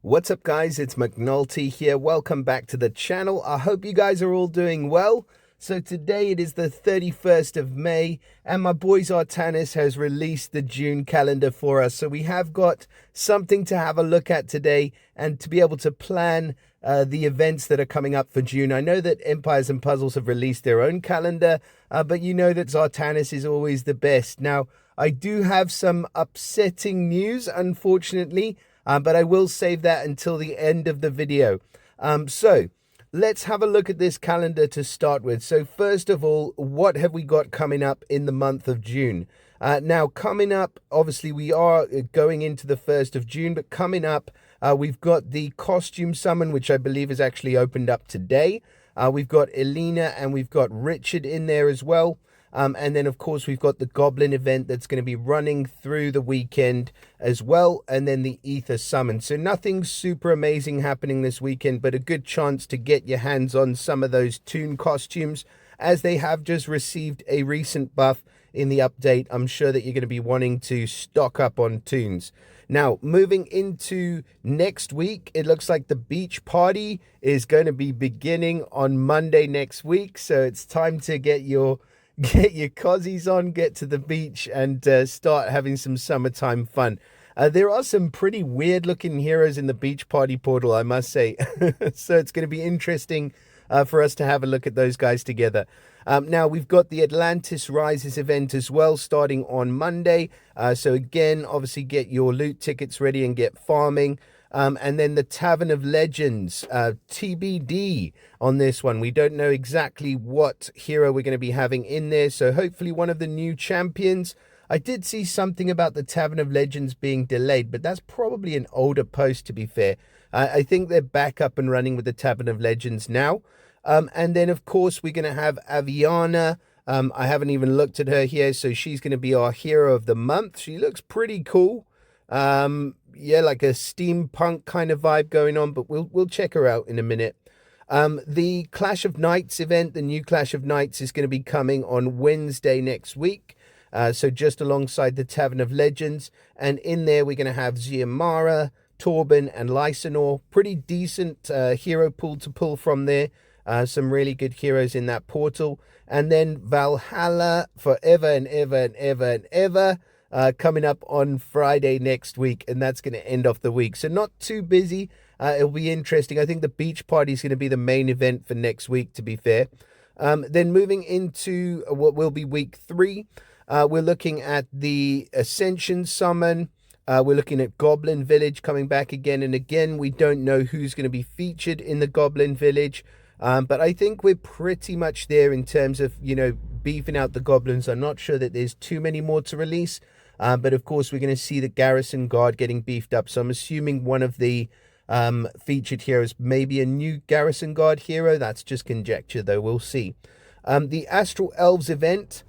What's up, guys? It's McNulty here. Welcome back to the channel. I hope you guys are all doing well. So today it is the 31st of May and my boy Zartanis has released the June calendar for us. So we have got something to have a look at today and to be able to plan the events that are coming up for June. I know that Empires and Puzzles have released their own calendar, but you know that Zartanis is always the best. Now, I do have some upsetting news, unfortunately, but I will save that until the end of the video. So let's have a look at this calendar to start with. So first of all, what have we got coming up in the month of June? Now, coming up, obviously, we are going into the 1st of June, but coming up, we've got the Costume Summon, which I believe is actually opened up today. We've got Elena and we've got Richard in there as well. And then, of course, we've got the Goblin event that's going to be running through the weekend as well. And then the Ether Summon. So nothing super amazing happening this weekend, but a good chance to get your hands on some of those Toon costumes, as they have just received a recent buff in the update. I'm sure that you're going to be wanting to stock up on Toons. Now, moving into next week, it looks like the beach party is going to be beginning on Monday next week. So it's time to get your cozies on, get to the beach, and start having some summertime fun. There are some pretty weird looking heroes in the beach party portal, I must say. So it's going to be interesting for us to have a look at those guys together. Now, we've got the Atlantis Rises event as well, starting on Monday. So again, obviously get your loot tickets ready and get farming. And then the Tavern of Legends, TBD on this one. We don't know exactly what hero we're going to be having in there, so hopefully one of the new champions. I did see something about the Tavern of Legends being delayed, but that's probably an older post, to be fair. I think they're back up and running with the Tavern of Legends now. And then, of course, we're going to have Aviana. I haven't even looked at her here, so she's going to be our hero of the month. She looks pretty cool. Yeah, like a steampunk kind of vibe going on, but we'll check her out in a minute. The Clash of Knights event, the new Clash of Knights, is going to be coming on Wednesday next week. So just alongside the Tavern of Legends. And in there, we're going to have Xiomara, Torben, and Lysanor. Pretty decent hero pool to pull from there. Some really good heroes in that portal. And then Valhalla forever and ever and ever and ever. Coming up on Friday next week, and that's going to end off the week. So not too busy. It'll be interesting. I think the beach party is going to be the main event for next week, to be fair. Then moving into what will be week 3, we're looking at the Ascension Summon. We're looking at Goblin Village coming back again and again. We don't know who's going to be featured in the Goblin Village. But I think we're pretty much there in terms of, beefing out the goblins. I'm not sure that there's too many more to release. But of course, we're going to see the Garrison Guard getting beefed up. So I'm assuming one of the featured heroes may be a new Garrison Guard hero. That's just conjecture, though. We'll see. The Astral Elves event,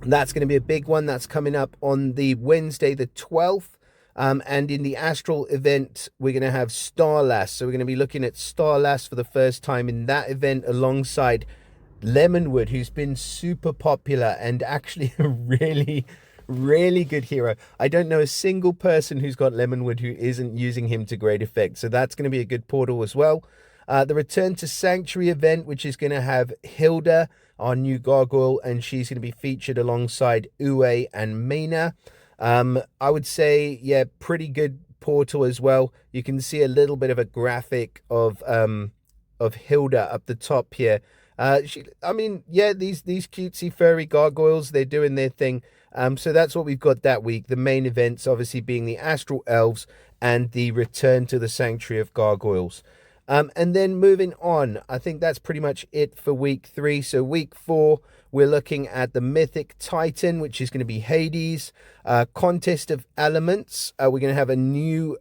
that's going to be a big one. That's coming up on the Wednesday, the 12th. And in the Astral event, we're going to have Starlass. So we're going to be looking at Starlass for the first time in that event alongside Lemonwood, who's been super popular and actually a really good hero. I don't know a single person who's got Lemonwood who isn't using him to great effect. So that's going to be a good portal as well. The Return to Sanctuary event, which is going to have Hilda, our new gargoyle, and she's going to be featured alongside Uwe and Mena. I would say, yeah, pretty good portal as well. You can see a little bit of a graphic of Hilda up the top here. These cutesy furry gargoyles, they're doing their thing. So that's what we've got that week. The main events obviously being the Astral Elves and the Return to the Sanctuary of Gargoyles. And then moving on, I think that's pretty much it for week 3. So week 4, we're looking at the Mythic Titan, which is going to be Hades. Contest of Elements. We're going to have a new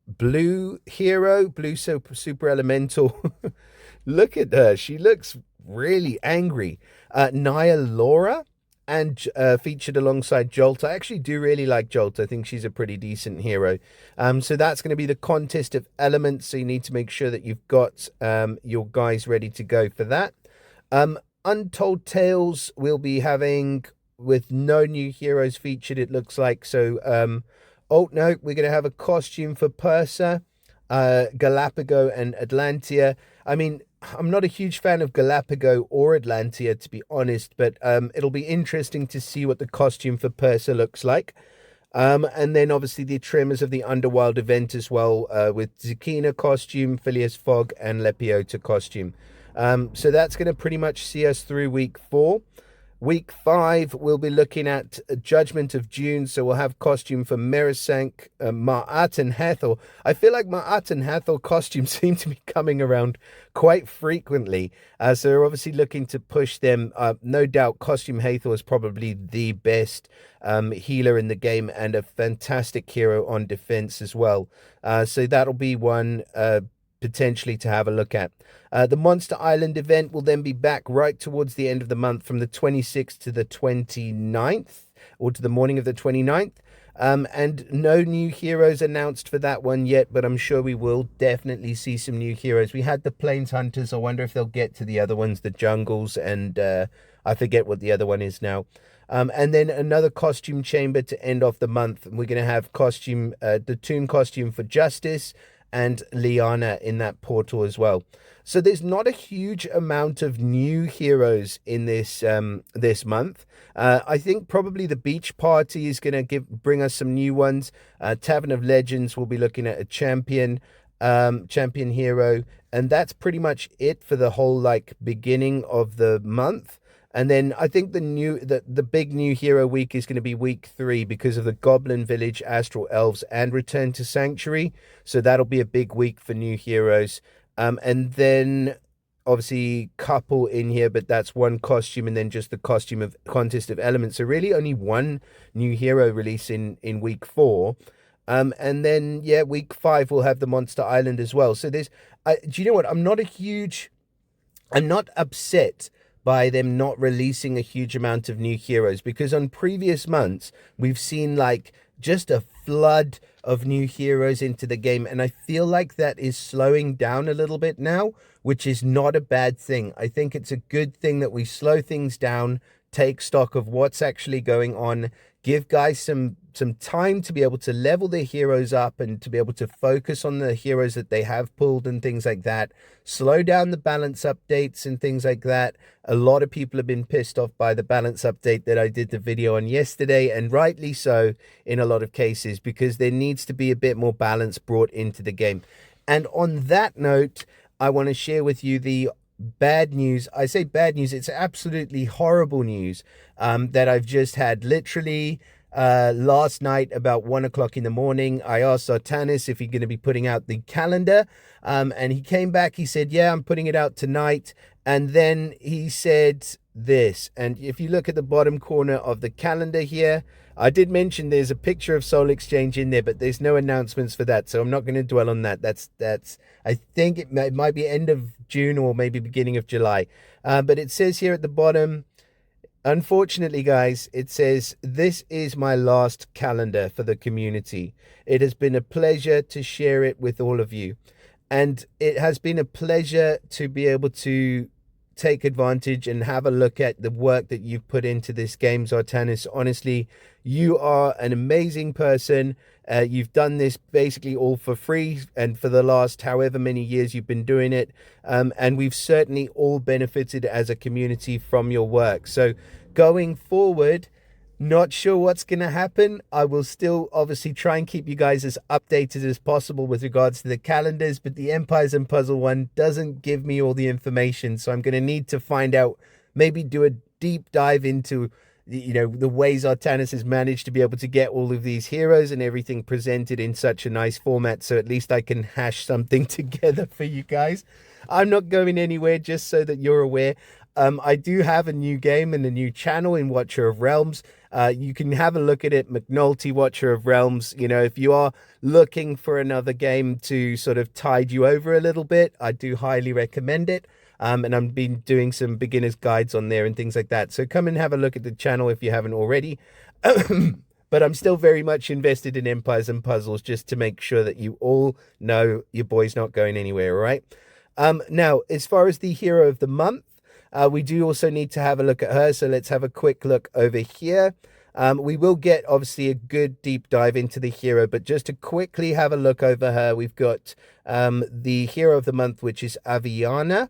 blue hero, blue super elemental. Look at her. She looks really angry. Naya Laura, and featured alongside Jolt. I actually do really like Jolt. I think she's a pretty decent hero. So that's going to be the Contest of Elements. So you need to make sure that you've got your guys ready to go for that. Untold Tales we'll be having with no new heroes featured, it looks like. So, oh no, we're going to have a costume for Pursa. Galapago and Atlantia. I mean, I'm not a huge fan of Galapago or Atlantia, to be honest, but it'll be interesting to see what the costume for Persa looks like. And then obviously the Tremors of the Underworld event as well, with Zikina costume, Phileas Fogg, and Lepiota costume. So that's going to pretty much see us through week 4. Week 5, we'll be looking at Judgment of Dune, so we'll have costume for Merisank, Ma'at and Hathor. I feel like Ma'at and Hathor costumes seem to be coming around quite frequently, so we're obviously looking to push them. No doubt costume Hathor is probably the best healer in the game and a fantastic hero on defense as well. So that'll be one potentially to have a look at. The Monster Island event will then be back right towards the end of the month from the 26th to the 29th, or to the morning of the 29th. And no new heroes announced for that one yet, but I'm sure we will definitely see some new heroes. We had the Plains Hunters. I wonder if they'll get to the other ones, the Jungles, and I forget what the other one is now. And then another costume chamber to end off the month. We're going to have costume, the Tomb costume for Justice, and Liana in that portal as well. So there's not a huge amount of new heroes in this this month. I think probably the Beach Party is going to bring us some new ones. Tavern of Legends will be looking at a champion hero, and that's pretty much it for the whole beginning of the month. And then I think the big new hero week is going to be week 3 because of the Goblin Village, Astral Elves, and Return to Sanctuary. So that'll be a big week for new heroes. And then obviously couple in here, but that's one costume, and then just the costume of Contest of Elements. So really only one new hero release in week 4. And then week 5 we'll have the Monster Island as well. So there's do you know what? I'm not upset by them not releasing a huge amount of new heroes, because on previous months we've seen just a flood of new heroes into the game, and I feel like that is slowing down a little bit now, which is not a bad thing. I think it's a good thing that we slow things down, take stock of what's actually going on, give guys some time to be able to level their heroes up and to be able to focus on the heroes that they have pulled and things like that. Slow down the balance updates and things like that. A lot of people have been pissed off by the balance update that I did the video on yesterday, and rightly so in a lot of cases, because there needs to be a bit more balance brought into the game. And on that note, I want to share with you the bad news. I say bad news, it's absolutely horrible news that I've just had. Literally last night about 1 o'clock in the morning, I asked Artanis if he's going to be putting out the calendar, and he came back, he said, yeah, I'm putting it out tonight. And then he said this, and if you look at the bottom corner of the calendar here, I did mention there's a picture of Soul Exchange in there, but there's no announcements for that, so I'm not going to dwell on that. That's I think it might be end of June or maybe beginning of July. But it says here at the bottom, unfortunately, guys, it says, this is my last calendar for the community. It has been a pleasure to share it with all of you. And it has been a pleasure to be able to take advantage and have a look at the work that you've put into this game, Zartanis. Honestly, you are an amazing person. You've done this basically all for free, and for the last however many years you've been doing it. And we've certainly all benefited as a community from your work. So going forward, not sure what's going to happen. I will still obviously try and keep you guys as updated as possible with regards to the calendars, but the Empires and Puzzle one doesn't give me all the information. So I'm going to need to find out, maybe do a deep dive into the ways Artanis has managed to be able to get all of these heroes and everything presented in such a nice format, so at least I can hash something together for you guys. I'm not going anywhere, just so that you're aware. I do have a new game and a new channel in Watcher of Realms. You can have a look at it, McNulty Watcher of Realms. If you are looking for another game to sort of tide you over a little bit, I do highly recommend it. And I've been doing some beginner's guides on there and things like that. So come and have a look at the channel if you haven't already. But I'm still very much invested in Empires and Puzzles, just to make sure that you all know your boy's not going anywhere, all right? Now, as far as the hero of the month, we do also need to have a look at her. So let's have a quick look over here. We will get obviously a good deep dive into the hero, but just to quickly have a look over her, we've got the hero of the month, which is Aviana.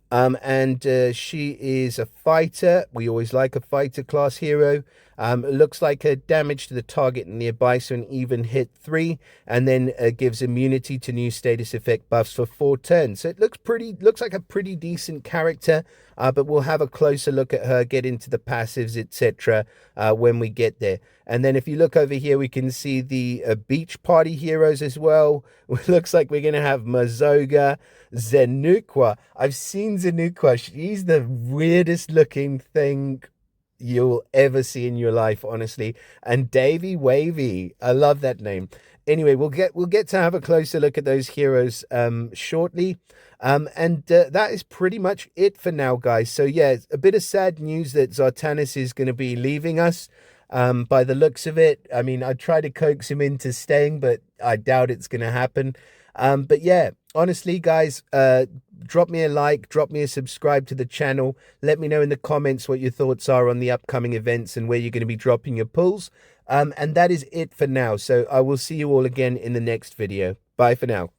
And she is a fighter. We always like a fighter class hero. It looks like her damage to the target nearby, so an even hit 3, and then gives immunity to new status effect buffs for 4 turns. So it looks like a pretty decent character, but we'll have a closer look at her, get into the passives, etc. When we get there. And then if you look over here, we can see the beach party heroes as well. It looks like we're going to have Mazoga, Zenukwa. I've seen Zenukwa. She's the weirdest looking thing you'll ever see in your life, honestly. And Davy Wavy, I love that name. Anyway, we'll get to have a closer look at those heroes shortly. And that is pretty much it for now, guys. So yeah, a bit of sad news that Zartanis is going to be leaving us. By the looks of it, I mean, I tried to coax him into staying, but I doubt it's going to happen. But yeah, honestly, guys, drop me a like, drop me a subscribe to the channel. Let me know in the comments what your thoughts are on the upcoming events and where you're going to be dropping your pulls. And that is it for now. So I will see you all again in the next video. Bye for now.